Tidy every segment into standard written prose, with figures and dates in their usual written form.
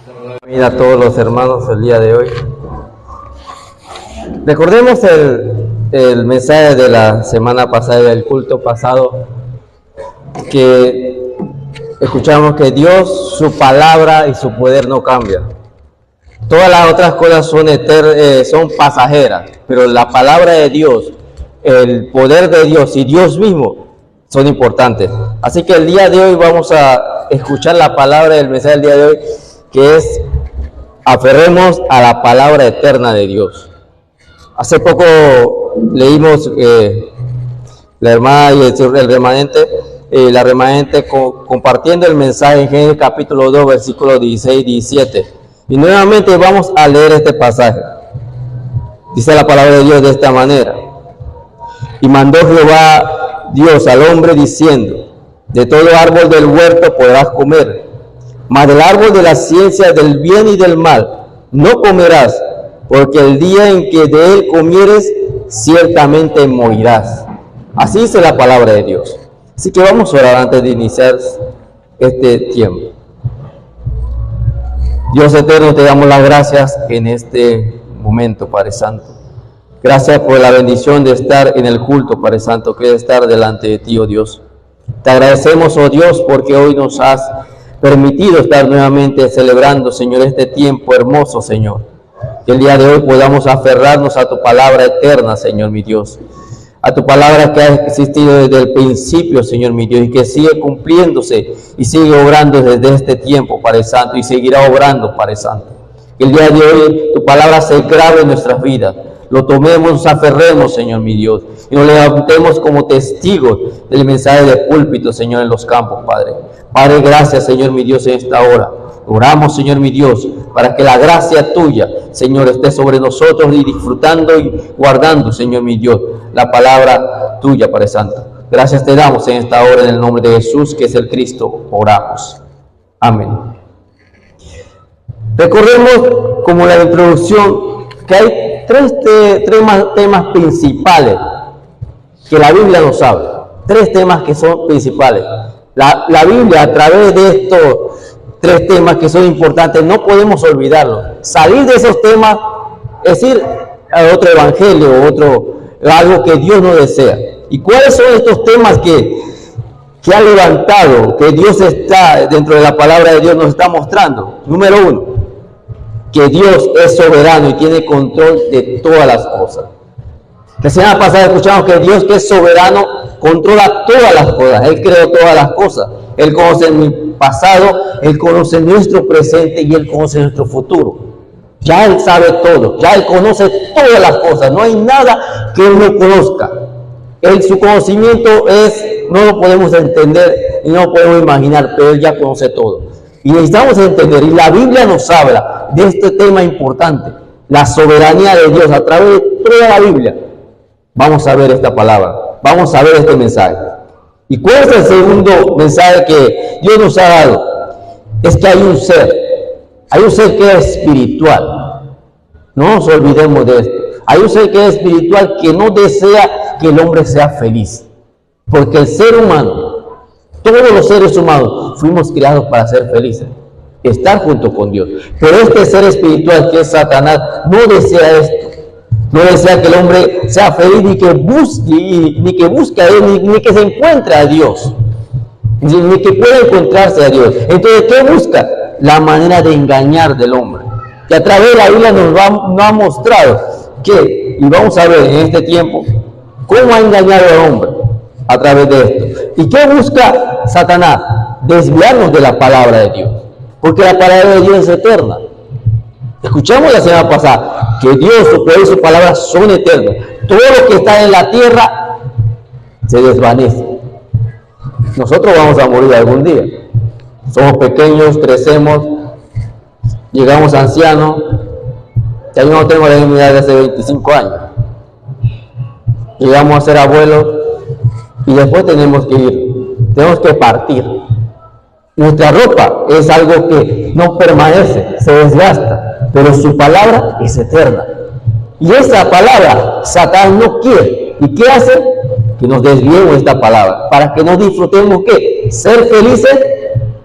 Bienvenida a todos los hermanos el día de hoy. Recordemos el mensaje de la semana pasada, del culto pasado, que escuchamos que Dios, su palabra y su poder no cambian. Todas las otras cosas son pasajeras, pero la palabra de Dios, el poder de Dios y Dios mismo son importantes. Así que el día de hoy vamos a escuchar la palabra del mensaje del día de hoy, que es: aferremos a la palabra eterna de Dios. Hace poco leímos la hermana y el remanente, la remanente compartiendo el mensaje en Génesis capítulo 2, versículos 16 y 17. Y nuevamente vamos a leer este pasaje. Dice la palabra de Dios de esta manera: y mandó Jehová Dios al hombre diciendo: de todo árbol del huerto podrás comer, mas del árbol de la ciencia del bien y del mal no comerás, porque el día en que de él comieres, ciertamente morirás. Así dice la palabra de Dios. Así que vamos a orar antes de iniciar este tiempo. Dios eterno, te damos las gracias en este momento, Padre Santo. Gracias por la bendición de estar en el culto, Padre Santo, que es estar delante de ti, oh Dios. Te agradecemos, oh Dios, porque hoy nos has permitido estar nuevamente celebrando, Señor, este tiempo hermoso, Señor. Que el día de hoy podamos aferrarnos a tu palabra eterna, Señor, mi Dios. A tu palabra que ha existido desde el principio, Señor, mi Dios, y que sigue cumpliéndose y sigue obrando desde este tiempo, Padre Santo, y seguirá obrando, Padre Santo. Que el día de hoy tu palabra se grabe en nuestras vidas. Lo tomemos, nos aferremos, Señor, mi Dios, y nos levantemos como testigos del mensaje de púlpito, Señor, en los campos, Padre. Padre, gracias, Señor, mi Dios, en esta hora. Oramos, Señor, mi Dios, para que la gracia tuya, Señor, esté sobre nosotros y disfrutando y guardando, Señor, mi Dios, la palabra tuya, Padre Santo. Gracias te damos en esta hora, en el nombre de Jesús, que es el Cristo. Oramos. Amén. Recordemos, como la introducción, que hay tres temas principales que la Biblia nos habla. Tres temas que son principales. La Biblia, a través de estos tres temas que son importantes, no podemos olvidarlos. Salir de esos temas es ir a otro evangelio, algo que Dios no desea. ¿Y cuáles son estos temas que ha levantado, que Dios está dentro de la palabra de Dios nos está mostrando? Número uno, que Dios es soberano y tiene control de todas las cosas. La semana pasada escuchamos que Dios, que es soberano, controla todas las cosas. Él creó todas las cosas. Él conoce mi pasado, Él conoce nuestro presente y Él conoce nuestro futuro. Ya Él sabe todo, ya Él conoce todas las cosas. No hay nada que Él no conozca. Su conocimiento no lo podemos entender y no lo podemos imaginar, pero Él ya conoce todo. Y necesitamos entender, y la Biblia nos habla de este tema importante, la soberanía de Dios a través de toda la Biblia. Vamos a ver esta palabra, vamos a ver este mensaje. ¿Y cuál es el segundo mensaje que Dios nos ha dado? Es que hay un ser que es espiritual. No nos olvidemos de esto. Hay un ser que es espiritual que no desea que el hombre sea feliz. Porque el ser humano, todos los seres humanos, fuimos creados para ser felices, estar junto con Dios. Pero este ser espiritual que es Satanás no desea esto. No desea que el hombre sea feliz, ni que busque a Él, ni que se encuentre a Dios, ni que pueda encontrarse a Dios. Entonces, ¿qué busca? La manera de engañar del hombre. Que a través de la Biblia nos ha mostrado que, y vamos a ver en este tiempo, cómo ha engañado al hombre a través de esto. ¿Y qué busca Satanás? Desviarnos de la palabra de Dios. Porque la palabra de Dios es eterna. Escuchamos la semana pasada que Dios, su poder y su palabra son eternos. Todo lo que está en la tierra se desvanece. Nosotros vamos a morir algún día. Somos pequeños, crecemos, llegamos ancianos. Ya yo no tengo la misma edad de hace 25 años. Llegamos a ser abuelos y después tenemos que ir, tenemos que partir. Nuestra ropa es algo que no permanece, se desgasta, pero su palabra es eterna. Y esa palabra Satán no quiere. ¿Y qué hace? Que nos desviemos de esta palabra, para que no disfrutemos, ¿qué? Ser felices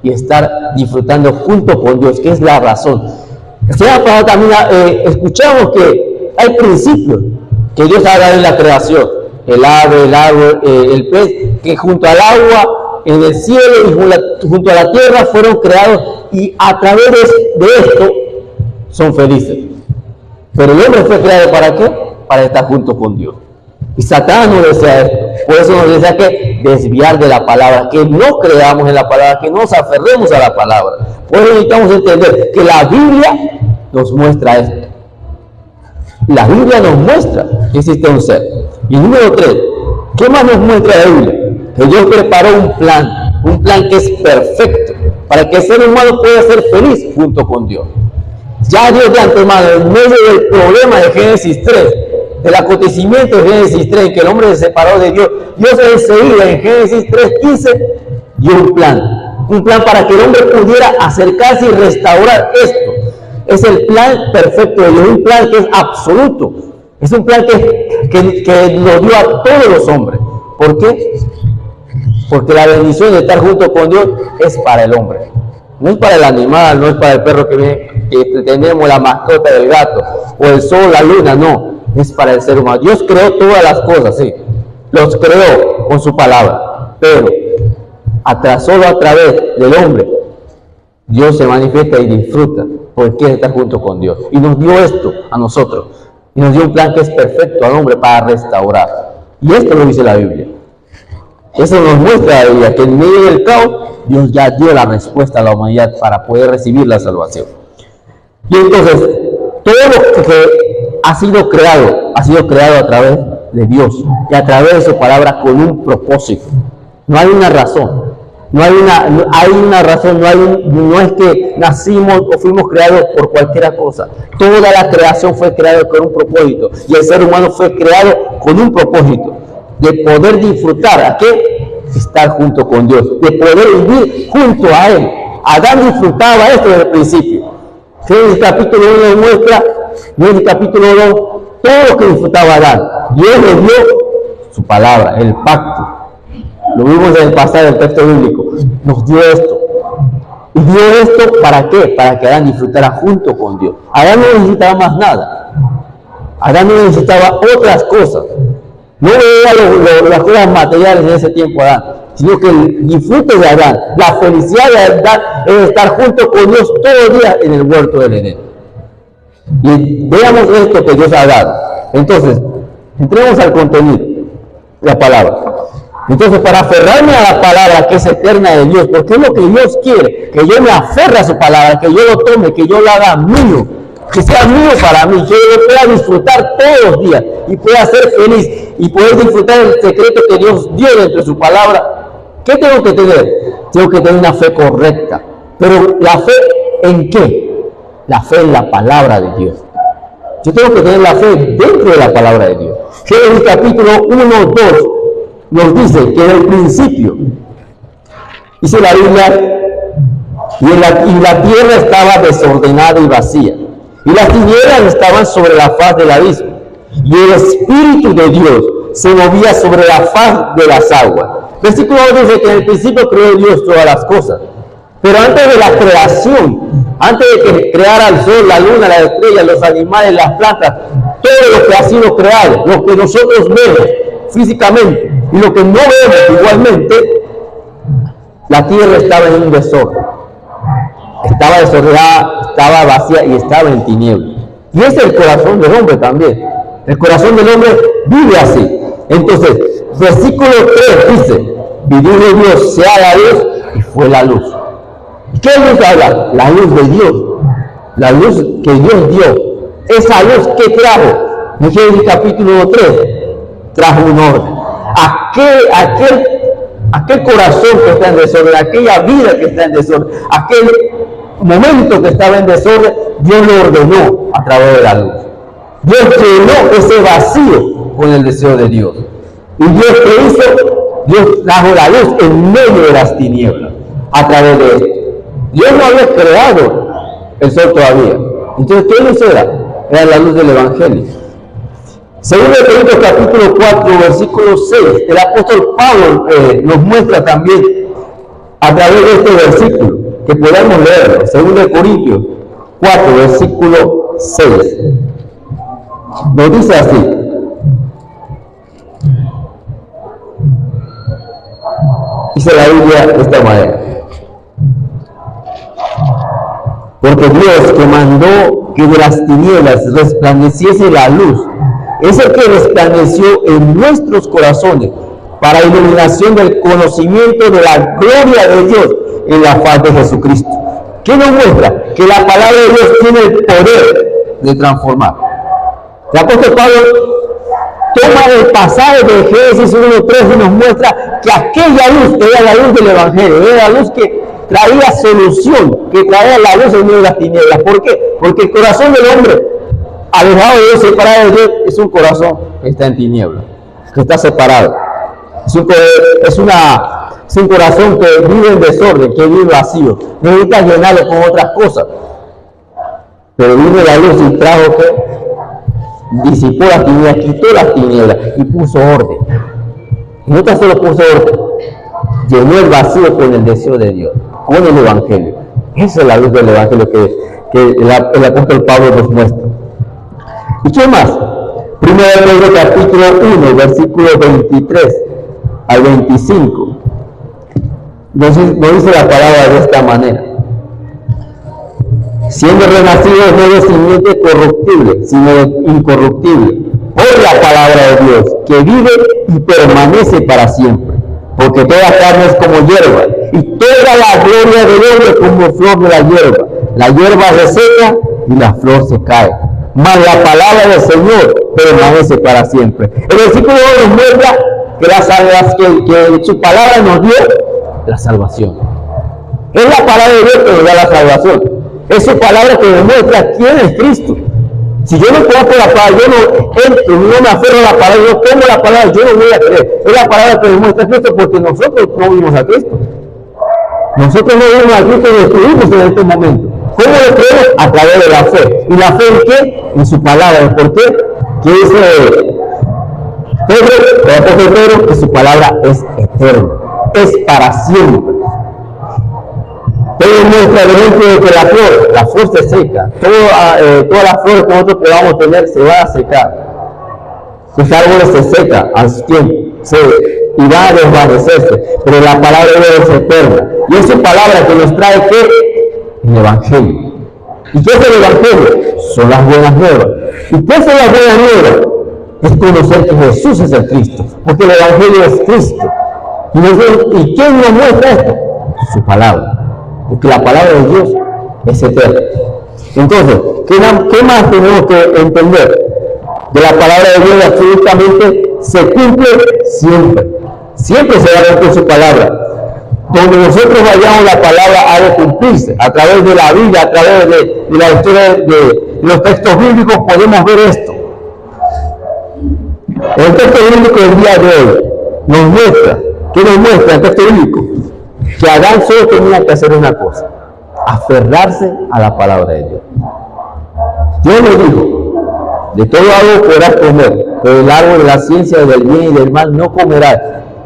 y estar disfrutando junto con Dios, que es la razón. La semana pasada también escuchamos que hay principios que Dios ha dado en la creación, el ave, el árbol, el pez, que junto al agua, en el cielo y junto a la tierra fueron creados, y a través de esto son felices. Pero el hombre fue creado ¿para qué? Para estar junto con Dios. Y Satanás no desea esto. Por eso nos desea que desviar de la palabra, que no creamos en la palabra, que nos aferremos a la palabra. Por eso necesitamos entender que la Biblia nos muestra esto. La Biblia nos muestra que existe un ser. Y número 3, ¿qué más nos muestra la Biblia? Que Dios preparó un plan que es perfecto, para que el ser humano pueda ser feliz junto con Dios. Ya Dios de antemano, en medio del problema de Génesis 3, del acontecimiento de Génesis 3, que el hombre se separó de Dios, Dios enseguida en Génesis 3:15 dio un plan para que el hombre pudiera acercarse y restaurar esto. Es el plan perfecto de Dios, un plan que es absoluto, es un plan que nos dio a todos los hombres. ¿Por qué? Porque la bendición de estar junto con Dios es para el hombre, no es para el animal, no es para el perro que tenemos, la mascota del gato, o el sol, la luna, no, es para el ser humano. Dios creó todas las cosas, sí, los creó con su palabra, pero solo a través del hombre Dios se manifiesta y disfruta porque quiere estar junto con Dios, y nos dio esto a nosotros, y nos dio un plan que es perfecto al hombre para restaurar, y esto lo dice la Biblia. Eso nos muestra la Biblia, que en medio del caos Dios ya dio la respuesta a la humanidad para poder recibir la salvación. Y entonces, todo lo que ha sido creado a través de Dios y a través de su palabra con un propósito. No hay una razón, no es que nacimos o fuimos creados por cualquier cosa. Toda la creación fue creada con un propósito, y el ser humano fue creado con un propósito de poder disfrutar, ¿a qué? Estar junto con Dios, de poder vivir junto a Él. Adán disfrutaba esto desde el principio. Génesis capítulo 1 nos muestra, Génesis capítulo 2, todo lo que disfrutaba Adán. Dios le dio su palabra, el pacto. Lo vimos en el pasado del texto bíblico. Nos dio esto. Y dio esto ¿para qué? Para que Adán disfrutara junto con Dios. Adán no necesitaba más nada. Adán no necesitaba otras cosas. No veía las cosas materiales en ese tiempo Adán, sino que el disfrute de Adán, la felicidad de Adán es estar junto con Dios todo el día en el huerto del Edén. Y veamos esto que Dios ha dado. Entonces, entremos al contenido, la palabra. Entonces, para aferrarme a la palabra que es eterna de Dios, porque es lo que Dios quiere, que yo me aferre a su palabra, que yo lo tome, que yo lo haga mío, que sea mío para mí, que yo pueda disfrutar todos los días y pueda ser feliz y poder disfrutar el secreto que Dios dio dentro de su palabra. ¿Qué tengo que tener? Tengo que tener una fe correcta. Pero ¿la fe en qué? La fe en la palabra de Dios. Yo tengo que tener la fe dentro de la palabra de Dios. Génesis capítulo 1, 2 nos dice que en el principio, dice la Biblia, y la tierra estaba desordenada y vacía, y las tinieblas estaban sobre la faz del abismo, y el Espíritu de Dios se movía sobre la faz de las aguas. Versículo 2 dice que en el principio creó Dios todas las cosas, pero antes de la creación, antes de que creara el sol, la luna, las estrellas, los animales, las plantas, todo lo que ha sido creado, lo que nosotros vemos físicamente y lo que no vemos igualmente, la tierra estaba en un desorden. Estaba desordenada, estaba vacía y estaba en tinieblas. Y ese es el corazón del hombre también. El corazón del hombre vive así. Entonces, versículo 3 dice, y dijo Dios, sea la luz, y fue la luz. ¿Y qué luz habla? La luz de Dios. La luz que Dios dio. Esa luz que trajo, en Génesis capítulo 3, trajo un orden. Aquel corazón que está en desorden, aquella vida que está en desorden, aquel momento que estaba en desorden, Dios lo ordenó a través de la luz. Dios llenó ese vacío con el deseo de Dios. Y Dios que hizo, Dios trajo la luz en medio de las tinieblas a través de esto. Dios no había creado el sol todavía. Entonces, ¿qué luz era? Era la luz del Evangelio. Segundo de Corintios capítulo 4, versículo 6, el apóstol Pablo nos muestra también a través de este versículo, que podamos leerlo, 2 Corintios 4, versículo 6. Nos dice así: dice la Biblia de esta manera: porque Dios, que mandó que de las tinieblas resplandeciese la luz, es el que resplandeció en nuestros corazones para iluminación del conocimiento de la gloria de Dios en la faz de Jesucristo. ¿Qué nos muestra? Que la palabra de Dios tiene el poder de transformar. El apóstol Pablo toma el pasaje de Génesis 1:3 y nos muestra que aquella luz era la luz del Evangelio, era la luz que traía solución, que traía la luz en medio de las tinieblas. ¿Por qué? Porque el corazón del hombre, alejado de Dios, separado de Dios, es un corazón que está en tinieblas, que está separado. Es un corazón que vive en desorden, que vive vacío, necesita llenarlo con otras cosas. Pero vino la luz y trajo que disipó las tinieblas, quitó las tinieblas y puso orden. Y no tan solo puso orden, llenó el vacío con el deseo de Dios, con el Evangelio. Esa es la luz del Evangelio que el apóstol Pablo nos muestra. ¿Y qué más? 1 Pedro capítulo 1, versículo 23 al 25. Nos dice la palabra de esta manera: siendo renacidos no de simiente corruptible, sino de incorruptible, por la palabra de Dios, que vive y permanece para siempre. Porque toda carne es como hierba, y toda la gloria del hombre como flor de la hierba. La hierba se seca y la flor se cae, mas la palabra del Señor permanece para siempre. El versículo nos muestra que su palabra nos dio la salvación. Es la palabra de Dios que nos da la salvación. Es su palabra que demuestra quién es Cristo. Si yo no conozco la palabra, yo no entro, no me aferro a la palabra, yo tomo la palabra, yo no voy a creer. Es la palabra que demuestra a Cristo, porque nosotros no vimos a Cristo. Nosotros no vimos a Cristo y lo estuvimos en este momento. ¿Cómo lo creemos? A través de la fe. ¿Y la fe en qué? En su palabra. ¿Por qué? ¿Qué dice Pedro? El apóstol Pedro, que su palabra es eterna, es para siempre. Pedro muestra el ejemplo de que la flor se seca. Todas las flores que nosotros podamos tener se van a secar. Los árboles se secan al tiempo y van a desvanecerse, pero la palabra de Dios es eterna. Y es su palabra que nos trae ¿qué? El Evangelio. ¿Y qué es el Evangelio? Son las buenas nuevas. ¿Y qué son las buenas nuevas? Es conocer que Jesús es el Cristo, porque el Evangelio es Cristo. ¿Y quién nos muestra esto? Su palabra. Porque la palabra de Dios es eterna. Entonces, ¿qué más tenemos que entender? De la palabra de Dios absolutamente se cumple siempre. Siempre se va a cumplir su palabra. Donde nosotros vayamos, la palabra ha de cumplirse. A través de la Biblia, a través de la historia de los textos bíblicos podemos ver esto. El texto bíblico del día de hoy nos muestra, ¿qué nos muestra el texto bíblico? Que Adán solo tenía que hacer una cosa: aferrarse a la palabra de Dios. Dios le dijo: de todo árbol podrás comer, pero del árbol de la ciencia del bien y del mal no comerás,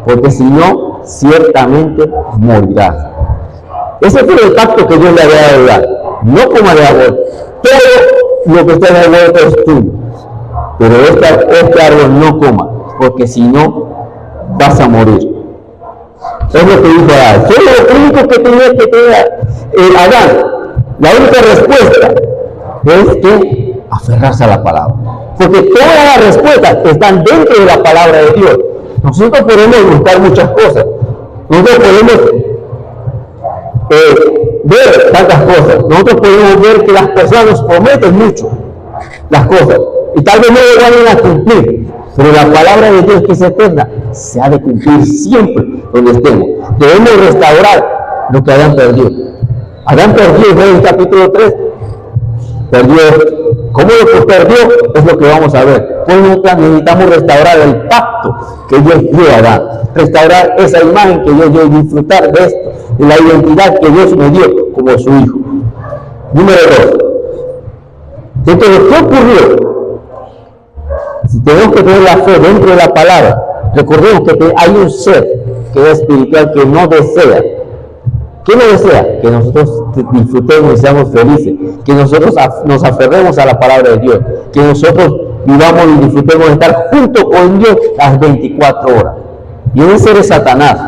porque si no, ciertamente morirás. Ese fue el pacto que Dios le había dado: no comas de árbol, todo lo que está en el huerto es tuyo, pero este árbol no comas, porque si no, vas a morir. Es lo que dijo Adán. Solo lo único que tenía Adán, la única respuesta es que aferrarse a la palabra. Porque todas las respuestas están dentro de la palabra de Dios. Nosotros podemos buscar muchas cosas. Nosotros podemos ver tantas cosas. Nosotros podemos ver que las personas nos prometen mucho las cosas. Y tal vez no lo vayan a cumplir. Pero la palabra de Dios, que es eterna, se ha de cumplir siempre donde estemos. Debemos restaurar lo que Adán perdió. Adán perdió, en el capítulo 3, perdió. ¿Cómo lo que perdió? Es lo que vamos a ver. Pues necesitamos restaurar el pacto que Dios dio a Adán. Restaurar esa imagen que Dios dio y disfrutar de esto, de la identidad que Dios me dio como su hijo. Número 2. Entonces, ¿qué ocurrió? Si tenemos que tener la fe dentro de la palabra, recordemos que hay un ser que es espiritual que no desea ¿Qué nos desea? Que nosotros disfrutemos y seamos felices, que nosotros nos aferremos a la palabra de Dios, que nosotros vivamos y disfrutemos de estar junto con Dios las 24 horas. Y ese es Satanás.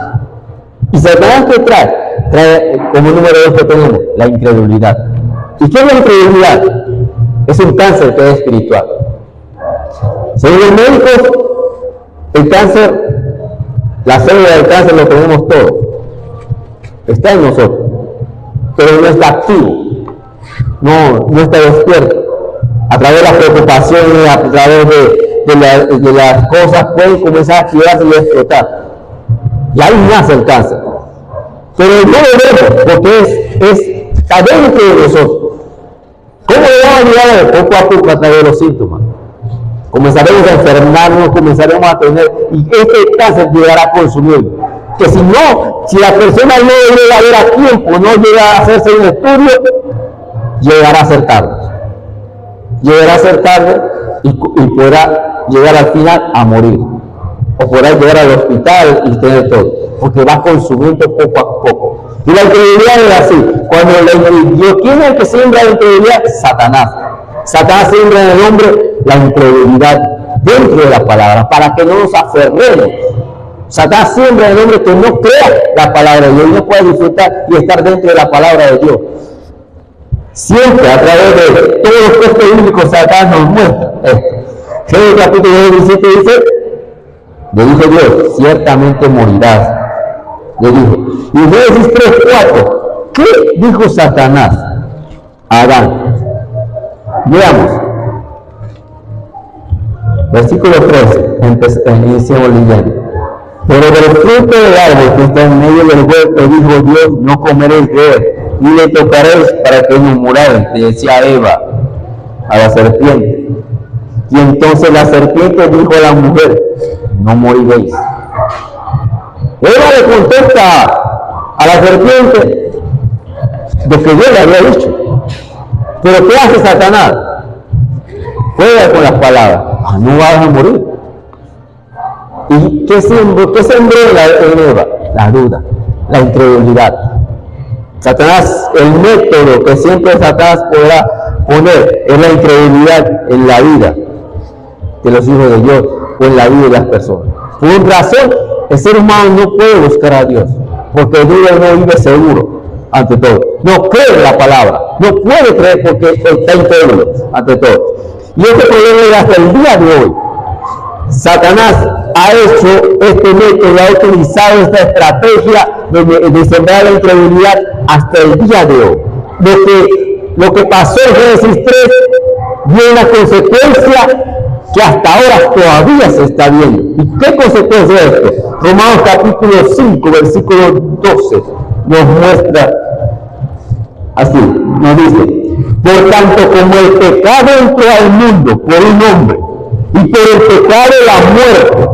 ¿Y Satanás qué trae? Trae como número 2 que tenemos, la incredulidad. ¿Y qué es la incredulidad? Es un cáncer que es espiritual. Según los médicos, el cáncer, la célula del cáncer lo tenemos todo. Está en nosotros, pero no está activo, no está despierto. A través de las preocupaciones, a través de las cosas, pueden comenzar a activarse y a explotar. Y ahí nace el cáncer. Pero no lo vemos, porque está dentro de nosotros. ¿Cómo le vamos a ayudar poco a poco a través de los síntomas? Comenzaremos a enfermarnos, comenzaremos a tener, y este cáncer llegará a consumir. Que si la persona no llega a ver a tiempo, no llega a hacerse un estudio, llegará a ser tarde. Llegará a ser tarde y podrá llegar al final a morir. O podrá llegar al hospital y tener todo. Porque va consumiendo poco a poco. Y la incredulidad es así. ¿Quién es el que siembra la incredulidad? Satanás. Satanás siembra en el hombre la incredulidad dentro de la palabra, para que no nos aferremos. Satanás siembra en el hombre que no crea la palabra de Dios y no puede disfrutar y estar dentro de la palabra de Dios. Siempre a través de todos los textos bíblicos Satanás nos muestra esto. Génesis capítulo 17 dice, le dijo Dios, ciertamente morirás. Le dijo. Y Génesis 3:4, ¿qué dijo Satanás a Adán? Veamos. Versículo 13, iniciamos leyendo. Pero del fruto del árbol que está en medio del huerto, dijo Dios, no comeréis de él, ni le tocaréis para que no muráis, le decía Eva a la serpiente. Y entonces la serpiente dijo a la mujer, no moriréis. Eva le contesta a la serpiente lo que Dios le había dicho. Pero ¿qué hace Satanás? Juega con las palabras. No vas a morir. ¿Y qué sembró en Eva? La duda, la incredulidad. Satanás, el método que siempre Satanás podrá poner es la incredulidad en la vida de los hijos de Dios o en la vida de las personas. Por razón, el ser humano no puede buscar a Dios, porque Dios no vive seguro ante todo. No cree en la palabra, no puede creer porque está incrédulo ante todo. Y este problema es hasta el día de hoy. Satanás ha hecho este método, ha utilizado esta estrategia de sembrar la incredulidad hasta el día de hoy. Lo que pasó en Génesis 3 dio una consecuencia que hasta ahora todavía se está viendo. ¿Y qué consecuencia es esto? Romanos capítulo 5, versículo 12 nos muestra así, nos dice, por tanto como el pecado entró al mundo por un hombre, y por el pecado la muerte,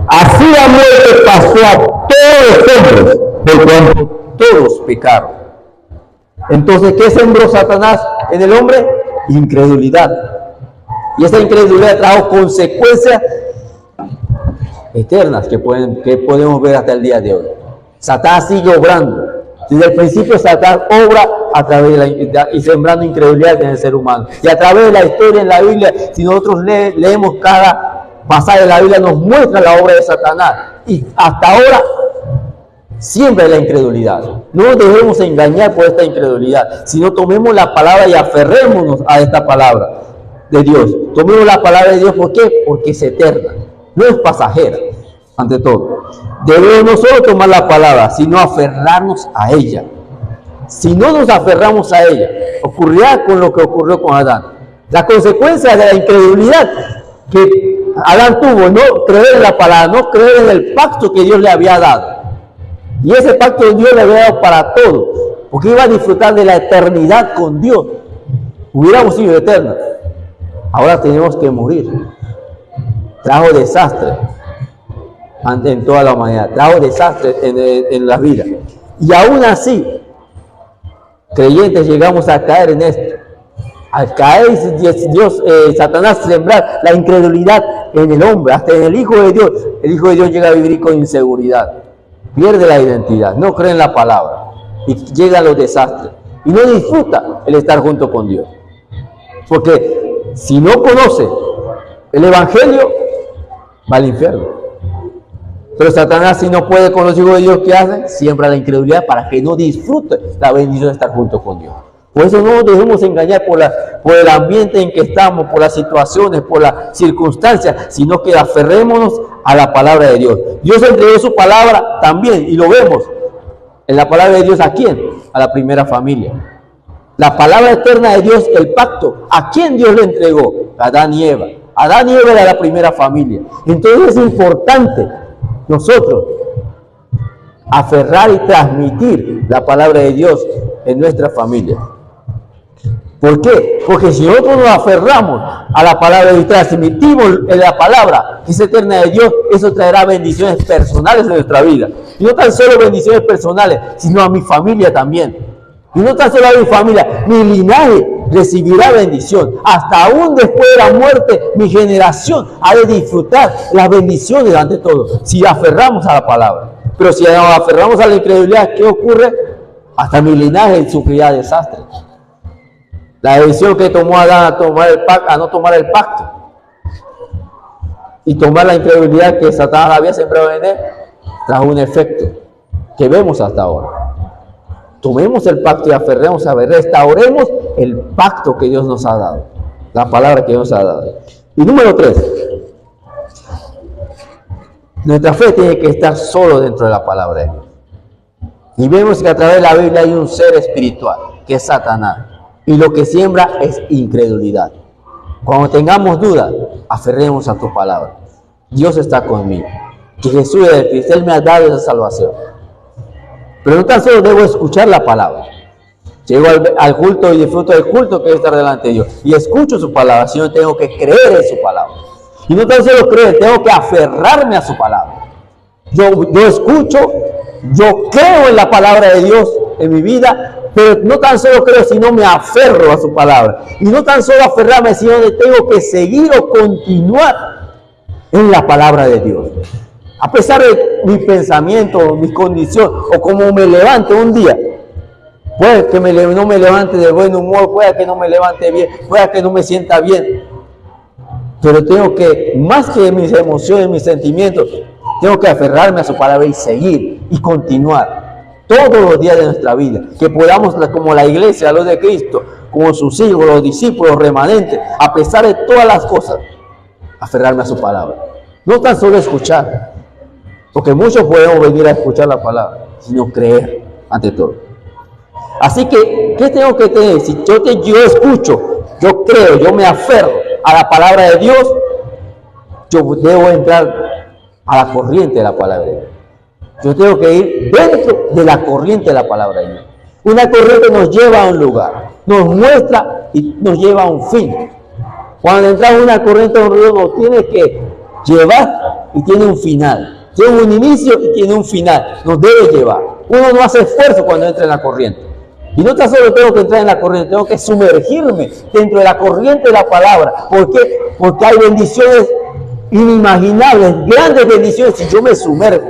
así la muerte pasó a todos los hombres, por cuanto todos pecaron. Entonces, ¿qué sembró Satanás en el hombre? Incredulidad. Y esa incredulidad trajo consecuencias eternas que podemos ver hasta el día de hoy. Satanás sigue obrando. Desde el principio Satanás obra a través de y sembrando incredulidad en el ser humano. Y a través de la historia en la Biblia, si nosotros leemos cada pasaje de la Biblia, nos muestra la obra de Satanás. Y hasta ahora siempre la incredulidad. No nos dejemos engañar por esta incredulidad, sino tomemos la palabra y aferrémonos a esta palabra de Dios. Tomemos la palabra de Dios, ¿por qué? Porque es eterna, no es pasajera, ante todo. Debemos no solo tomar la palabra, sino aferrarnos a ella. Si no nos aferramos a ella, ocurrirá con lo que ocurrió con Adán. La consecuencia de la incredulidad que Adán tuvo, no creer en la palabra, no creer en el pacto que Dios le había dado. Y ese pacto Dios le había dado para todos, porque iba a disfrutar de la eternidad con Dios. Hubiéramos sido eternos. Ahora tenemos que morir. Trajo desastre en toda la humanidad, trajo desastre en la vida. Y aún así, creyentes llegamos a caer en esto. Al caer, Satanás sembrar la incredulidad en el hombre, hasta en el Hijo de Dios. El Hijo de Dios llega a vivir con inseguridad, pierde la identidad, no cree en la palabra. y llegan los desastres. Y no disfruta el estar junto con Dios. Porque si no conoce el Evangelio, va al infierno. Pero Satanás, si no puede con los hijos de Dios, ¿qué hace? Siembra la incredulidad para que no disfrute la bendición de estar junto con Dios. Por eso no nos dejemos engañar por el ambiente en que estamos, por las situaciones, por las circunstancias, sino que aferrémonos a la palabra de Dios. Dios entregó su palabra también, y lo vemos en la palabra de Dios. ¿A quién? A la primera familia. La palabra eterna de Dios, el pacto, ¿a quién Dios le entregó? A Adán y Eva. Adán y Eva era la primera familia. Entonces es importante nosotros aferrar y transmitir la palabra de Dios en nuestra familia. ¿Por qué? Porque si nosotros nos aferramos a la palabra de Dios, transmitimos la palabra que es eterna de Dios, eso traerá bendiciones personales en nuestra vida. Y no tan solo bendiciones personales, sino a mi familia también. Y no tan solo a mi familia, mi linaje recibirá bendición. Hasta aún después de la muerte, mi generación ha de disfrutar las bendiciones ante todo, si aferramos a la palabra. Pero si nos aferramos a la incredulidad, ¿qué ocurre? Hasta mi linaje sufrirá desastre. La decisión que tomó Adán a no tomar el pacto y tomar la incredulidad que Satanás había sembrado en él, trajo un efecto que vemos hasta ahora. Tomemos el pacto y aferremos a ver, restauremos el pacto que Dios nos ha dado, la palabra que Dios nos ha dado. Y número 3, nuestra fe tiene que estar solo dentro de la palabra de Dios. Y vemos que a través de la Biblia hay un ser espiritual, que es Satanás. Y lo que siembra es incredulidad. Cuando tengamos dudas, aferremos a tu palabra. Dios está conmigo. Que Jesús es el Cristo, Él me ha dado esa salvación. Pero no tan solo debo escuchar la palabra. Llego al culto y disfruto del culto que debe estar delante de Dios. Y escucho su palabra, sino tengo que creer en su palabra. Y no tan solo creer, tengo que aferrarme a su palabra. Yo escucho, yo creo en la palabra de Dios en mi vida, pero no tan solo creo, sino me aferro a su palabra. Y no tan solo aferrarme, sino que tengo que seguir o continuar en la palabra de Dios. A pesar de mi pensamiento, mi condición, o como me levante un día, puede que no me levante de buen humor, puede que no me levante bien, puede que no me sienta bien. Pero tengo que, más que mis emociones, mis sentimientos, tengo que aferrarme a su palabra y seguir y continuar todos los días de nuestra vida. Que podamos, como la iglesia, los de Cristo, como sus hijos, los discípulos, remanentes, a pesar de todas las cosas, aferrarme a su palabra. No tan solo escuchar, porque muchos podemos venir a escuchar la palabra, sino creer ante todo. Así que, ¿qué tengo que tener? Si yo escucho, yo creo, yo me aferro a la palabra de Dios, yo debo entrar a la corriente de la palabra de Dios. Yo tengo que ir dentro de la corriente de la palabra de Dios. Una corriente nos lleva a un lugar, nos muestra y nos lleva a un fin. Cuando entramos en una corriente, Dios nos tiene que llevar y tiene un final. Tiene un inicio y tiene un final. Nos debe llevar. Uno no hace esfuerzo cuando entra en la corriente. Y no tan solo tengo que entrar en la corriente, tengo que sumergirme dentro de la corriente de la palabra. ¿Por qué? Porque hay bendiciones inimaginables, grandes bendiciones si yo me sumerjo.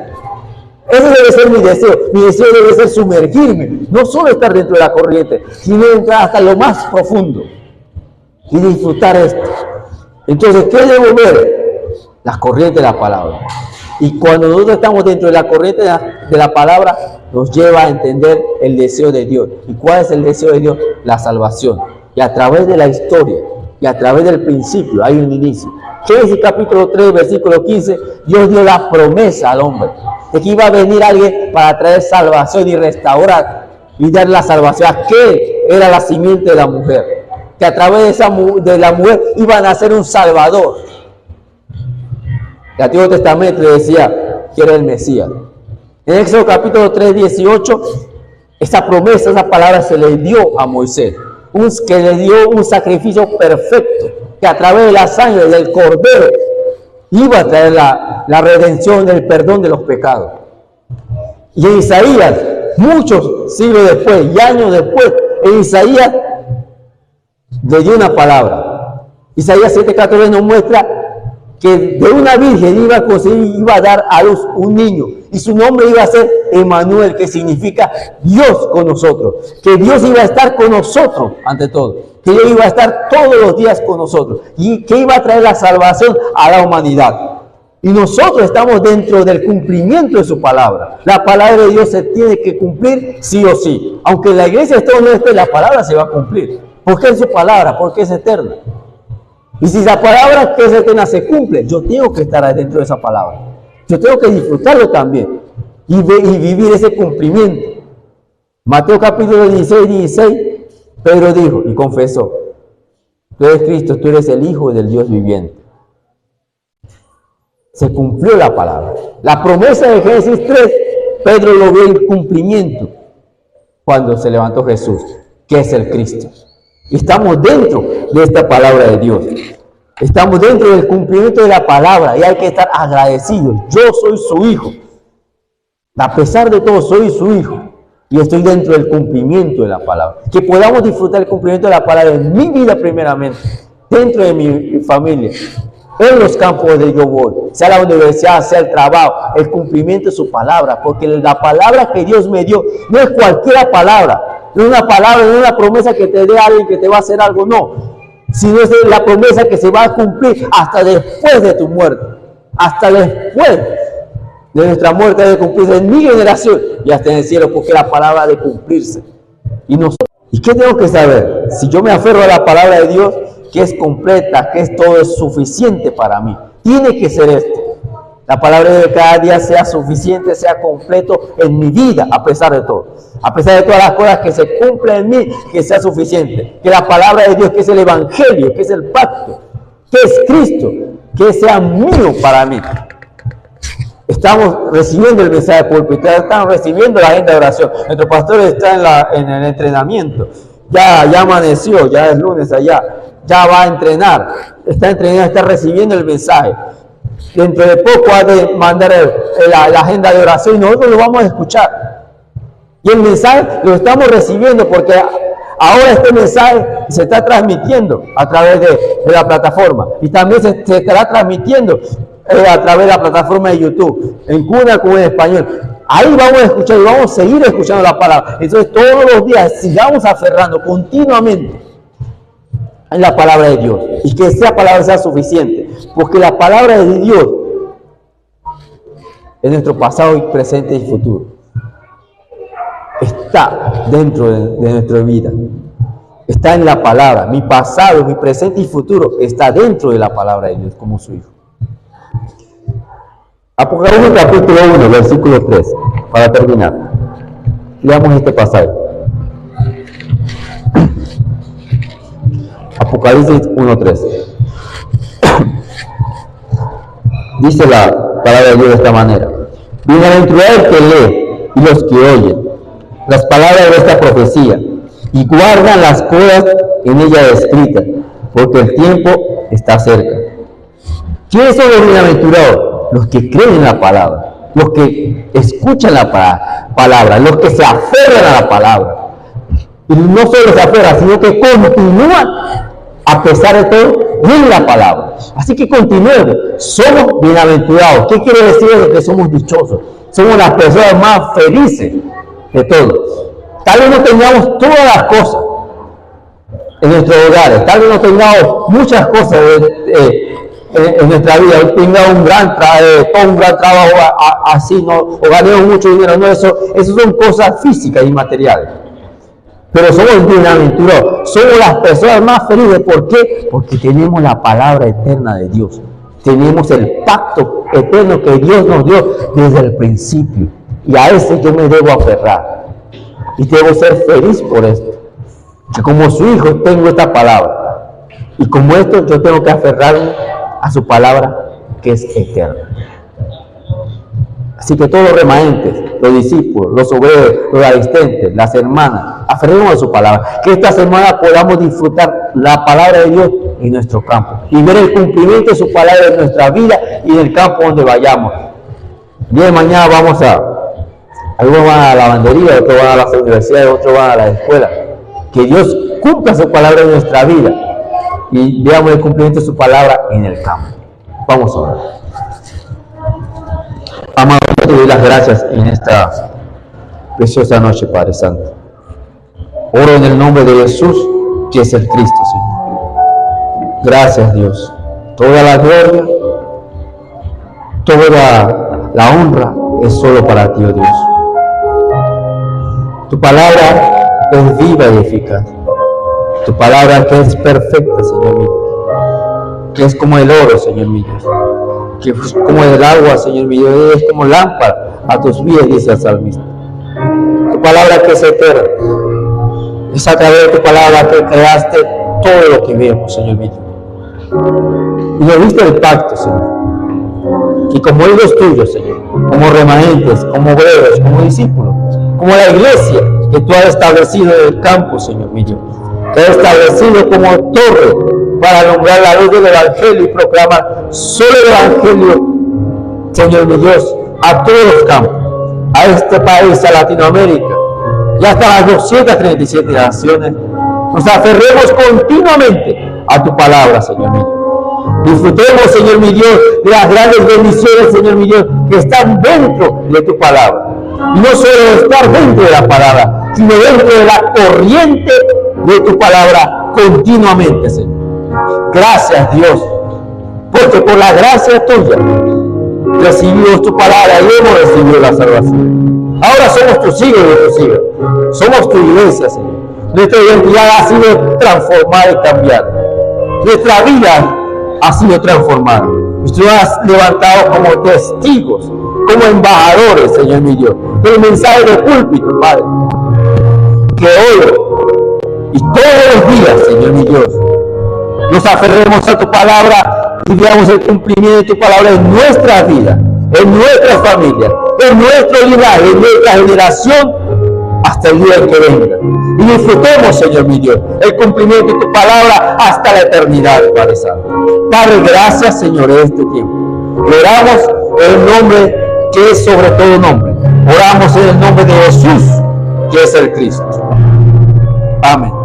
Ese debe ser mi deseo. Mi deseo debe ser sumergirme, no solo estar dentro de la corriente, sino entrar hasta lo más profundo y disfrutar esto. Entonces, ¿qué debo ver? La corriente de la palabra. Y cuando nosotros estamos dentro de la corriente de la palabra, nos lleva a entender el deseo de Dios. ¿Y cuál es el deseo de Dios? La salvación. Y a través de la historia y a través del principio hay un inicio. Génesis capítulo 3, versículo 15, Dios dio la promesa al hombre de que iba a venir alguien para traer salvación y restaurar y dar la salvación. Aquel era la simiente de la mujer, que a través de la mujer iban a ser un salvador. El Antiguo Testamento le decía que era el Mesías. En Éxodo capítulo 3, 18, esa promesa, esa palabra se le dio a Moisés, que le dio un sacrificio perfecto, que a través de la sangre del cordero iba a traer la redención, el perdón de los pecados. Y en Isaías, muchos siglos después y años después, en Isaías le dio una palabra. Isaías 7:14 nos muestra que de una virgen iba a conseguir, iba a dar a luz un niño, y su nombre iba a ser Emmanuel, que significa Dios con nosotros, que Dios iba a estar con nosotros ante todo, que Dios iba a estar todos los días con nosotros, y que iba a traer la salvación a la humanidad. Y nosotros estamos dentro del cumplimiento de su palabra. La palabra de Dios se tiene que cumplir sí o sí. Aunque la iglesia esté o no esté, la palabra se va a cumplir. ¿Por qué es su palabra? Porque es eterna. Y si la palabra que es eterna se cumple, yo tengo que estar dentro de esa palabra. Yo tengo que disfrutarlo también y vivir ese cumplimiento. Mateo capítulo 16, Pedro dijo y confesó: tú eres Cristo, tú eres el Hijo del Dios viviente. Se cumplió la palabra. La promesa de Génesis 3, Pedro lo vio en cumplimiento cuando se levantó Jesús, que es el Cristo. Y estamos dentro de esta palabra de Dios. Estamos dentro del cumplimiento de la palabra y hay que estar agradecidos. Yo soy su hijo. A pesar de todo, soy su hijo. Y estoy dentro del cumplimiento de la palabra. Que podamos disfrutar el cumplimiento de la palabra en mi vida primeramente, dentro de mi familia, en los campos donde yo voy, sea la universidad, sea el trabajo, el cumplimiento de su palabra, porque la palabra que Dios me dio no es cualquier palabra, no es una palabra, no es una promesa que te dé alguien que te va a hacer algo, no, sino es la promesa que se va a cumplir hasta después de tu muerte, hasta después de nuestra muerte debe cumplirse en mi generación y hasta en el cielo, porque la palabra ha de cumplirse. ¿Y qué tengo que saber? Si yo me aferro a la palabra de Dios, que es completa, que es todo es suficiente para mí. Tiene que ser esto. La palabra de cada día sea suficiente, sea completo en mi vida, a pesar de todo. A pesar de todas las cosas que se cumplen en mí, que sea suficiente. Que la palabra de Dios, que es el Evangelio, que es el pacto, que es Cristo, que sea mío para mí. Estamos recibiendo el mensaje de púlpito, estamos recibiendo la agenda de oración. Nuestro pastor está en el entrenamiento. Ya amaneció, ya es lunes allá. Ya va a entrenar, está entrenando, está recibiendo el mensaje. Dentro de poco ha de mandar la agenda de oración y nosotros lo vamos a escuchar. Y el mensaje lo estamos recibiendo porque ahora este mensaje se está transmitiendo a través de la plataforma. Y también se estará transmitiendo a través de la plataforma de YouTube, en Cuna como en español. Ahí vamos a escuchar y vamos a seguir escuchando la palabra. Entonces todos los días sigamos aferrando continuamente en la palabra de Dios y que esa palabra sea suficiente, porque la palabra de Dios es nuestro pasado, presente y futuro. Está dentro de nuestra vida, está en la palabra. Mi pasado, mi presente y futuro está dentro de la palabra de Dios como su hijo. Apocalipsis capítulo 1, versículo 3, para terminar. Leamos este pasaje. Apocalipsis 1:3. Dice la palabra de Dios de esta manera: bienaventurado el que lee y los que oyen las palabras de esta profecía y guardan las cosas en ella escritas, porque el tiempo está cerca. ¿Quiénes son los bienaventurados? Los que creen en la palabra, los que escuchan la palabra, los que se aferran a la palabra. Y no solo se aferran, sino que continúan a pesar de todo en la palabra. Así que continuemos. Somos bienaventurados. ¿Qué quiere decir eso? Que somos dichosos. Somos las personas más felices de todos. Tal vez no tengamos todas las cosas en nuestros hogares. Tal vez no tengamos muchas cosas en nuestra vida. Tengamos un gran trabajo así, ¿no? O ganemos mucho dinero. No, eso son cosas físicas y materiales. Pero somos bienaventurados, somos las personas más felices. ¿Por qué? Porque tenemos la palabra eterna de Dios. Tenemos el pacto eterno que Dios nos dio desde el principio. Y a ese yo me debo aferrar. Y debo ser feliz por esto. Que como su hijo tengo esta palabra. Y como esto yo tengo que aferrarme a su palabra que es eterna. Así que todos los remanentes, los discípulos, los obreros, los asistentes, las hermanas, aferremos a su palabra. Que esta semana podamos disfrutar la palabra de Dios en nuestro campo y ver el cumplimiento de su palabra en nuestra vida y en el campo donde vayamos. El día de mañana algunos van a la lavandería, otros van a las universidades, otros van a la escuela. Que Dios cumpla su palabra en nuestra vida y veamos el cumplimiento de su palabra en el campo. Vamos a orar. Amado, te doy las gracias en esta preciosa noche, Padre Santo. Oro en el nombre de Jesús, que es el Cristo, Señor. Gracias, Dios. Toda la gloria, toda la honra es solo para ti, oh Dios. Tu palabra es viva y eficaz. Tu palabra que es perfecta, Señor mío. Que es como el oro, Señor mío. Que es como el agua, Señor mío. Es como lámpara a tus pies, dice el salmista. Tu palabra que es eterna. Es a través de tu palabra que creaste todo lo que vemos, Señor mío. Y nos diste el pacto, Señor. Y como hijos tuyos, Señor, como remanentes, como obreros, como discípulos, como la iglesia que tú has establecido en el campo, Señor mío, que has establecido como torre para alumbrar la luz del Evangelio y proclamar solo el Evangelio, Señor mi Dios, a todos los campos, a este país, a Latinoamérica, y hasta las 237 naciones. Nos aferremos continuamente a tu palabra, Señor mío. Disfrutemos, Señor mi Dios, de las grandes bendiciones, Señor mi Dios, que están dentro de tu palabra. Y no solo estar dentro de la palabra, sino dentro de la corriente de tu palabra continuamente, Señor. Gracias, Dios, porque por la gracia tuya recibimos tu palabra y hemos recibido la salvación. Ahora somos tus hijos y tus hijas. Somos tu iglesia, Señor. Nuestra identidad ha sido transformada y cambiada. Nuestra vida ha sido transformada. Usted nos ha levantado como testigos, como embajadores, Señor mío, del mensaje de púlpito, Padre. Que hoy y todos los días, Señor mi Dios, nos aferremos a tu palabra y veamos el cumplimiento de tu palabra en nuestra vida, en nuestra familia, en nuestro linaje, en nuestra generación, hasta el día en que venga. Y disfrutemos, Señor mi Dios, el cumplimiento de tu palabra hasta la eternidad, Padre Santo. Padre, gracias, Señor, en este tiempo. Oramos en el nombre que es sobre todo nombre. Oramos en el nombre de Jesús, que es el Cristo. Amén.